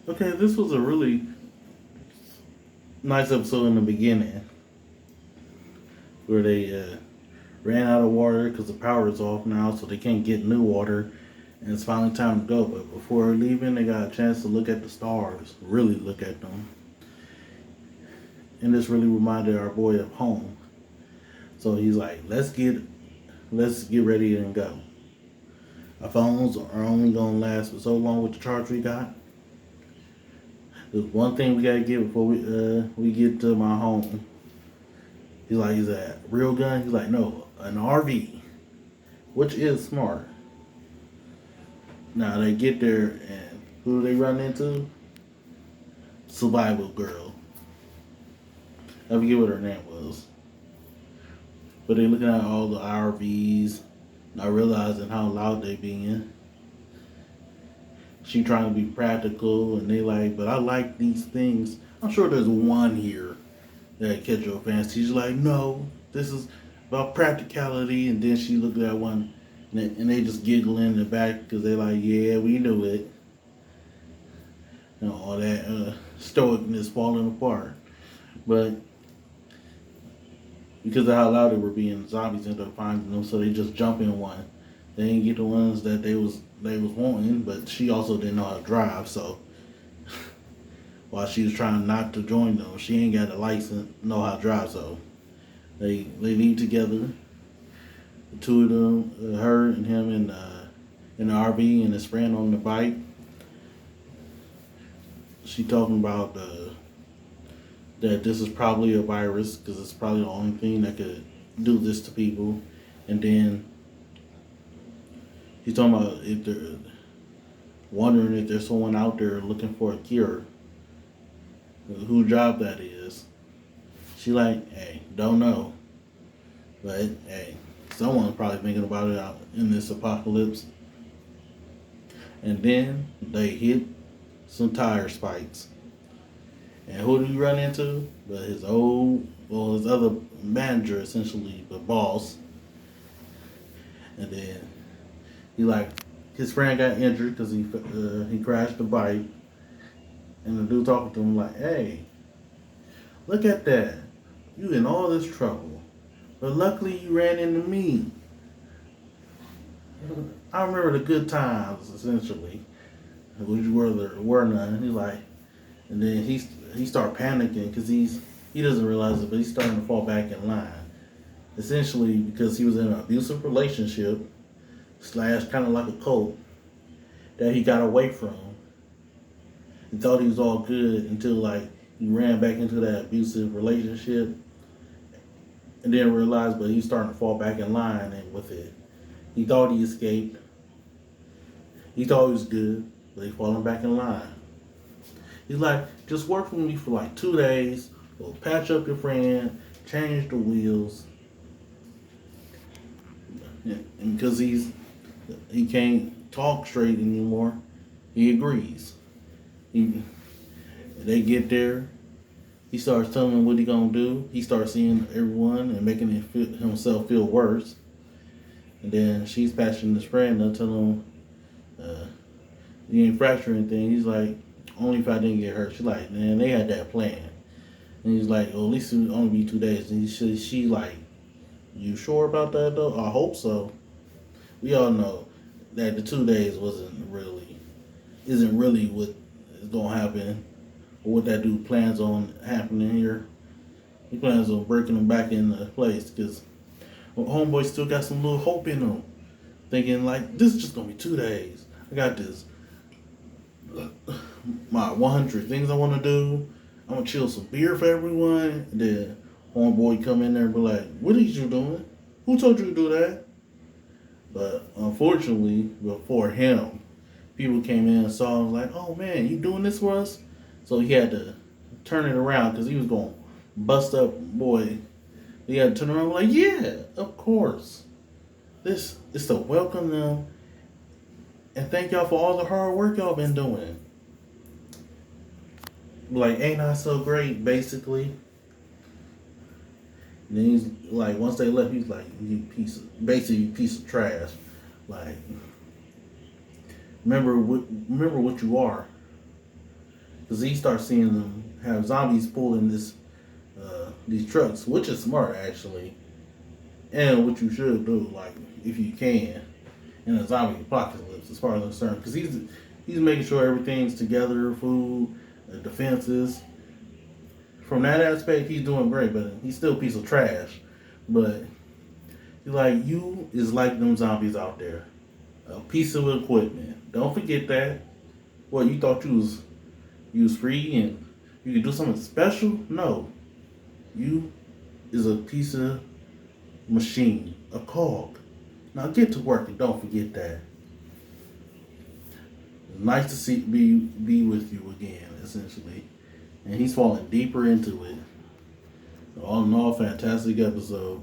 Okay, this was a really nice episode in the beginning where they ran out of water because the power is off now, so they can't get new water, and it's finally time to go. But before leaving, they got a chance to look at the stars, really look at them, and this really reminded our boy of home. So he's like, let's get ready and go. Our phones are only gonna last for so long with the charge we got. There's one thing we gotta get before we get to my home. He's like, is that real gun? He's like, no, an RV, which is smart. Now they get there and who do they run into? Survival girl. I forget what her name was. But they looking at all the RVs, not realizing how loud they being. She trying to be practical, and they like, but I like these things. I'm sure there's one here that catch your fancy. She's like, no, this is about practicality. And then she looked at one, and they just giggle in the back because they're like, yeah, we knew it. All that stoicness falling apart. But because of how loud they were being, zombies ended up finding them, so they just jump in one. They didn't get the ones that they was wanting, but she also didn't know how to drive, so while she was trying not to join them, she ain't got a license, know how to drive, so they leave together. The two of them, her and him in the RV and his friend on the bike. She talking about that this is probably a virus because it's probably the only thing that could do this to people. And then he's talking about if they're wondering if there's someone out there looking for a cure, who job that is. She like, hey, don't know, but hey, someone's probably thinking about it out in this apocalypse. And then they hit some tire spikes. And who do you run into? But his other manager, essentially, the boss. And then his friend got injured because he crashed the bike. And the dude talking to him like, hey, look at that. You in all this trouble. But luckily you ran into me. I remember the good times, essentially. Which were none. He's like, and then he start panicking because he doesn't realize it, but he's starting to fall back in line. Essentially, because he was in an abusive relationship slash kind of like a cult that he got away from. He thought he was all good until like he ran back into that abusive relationship, and then realized, but he's starting to fall back in line. And with it, he thought he escaped. He thought he was good, but he's falling back in line. He's like, just work with me for like 2 days. We'll patch up your friend, change the wheels. Yeah, and because he can't talk straight anymore, he agrees. They get there. He starts telling them what he gonna do. He starts seeing everyone and making himself feel worse. And then she's patching his friend up, telling him he ain't fractured anything. He's like, only if I didn't get hurt. She's like, man, they had that plan. And he's like, well, at least it would only be 2 days. And she like, you sure about that though? I hope so. We all know that the 2 days isn't really what is gonna happen or what that dude plans on happening here. He plans on breaking them back into place because homeboy still got some little hope in him, thinking like this is just gonna be 2 days. I got this. My 100 things I want to do. I'm gonna chill some beer for everyone. And then homeboy come in there and be like, "What are you doing? Who told you to do that?" But unfortunately, before him, people came in and saw him like, "Oh man, you doing this for us?" So he had to turn it around because he was gonna bust up boy. He had to turn around like, "Yeah, of course. This is to welcome them and thank y'all for all the hard work y'all been doing." Like, ain't I so great, basically. And then he's like, once they left, he's like, you piece of trash. Like, remember what you are. because he starts seeing them have zombies pulling these trucks, which is smart actually, and what you should do, like if you can, in a zombie apocalypse, as far as I'm concerned, because he's making sure everything's together, food, defenses. From that aspect, he's doing great, but he's still a piece of trash. But like you is like them zombies out there, a piece of equipment. Don't forget that. What you thought you was free and you could do something special? No, you is a piece of machine, a cog. Now get to work and don't forget that. Nice to be with you again, essentially. And he's falling deeper into it. All in all, fantastic episode.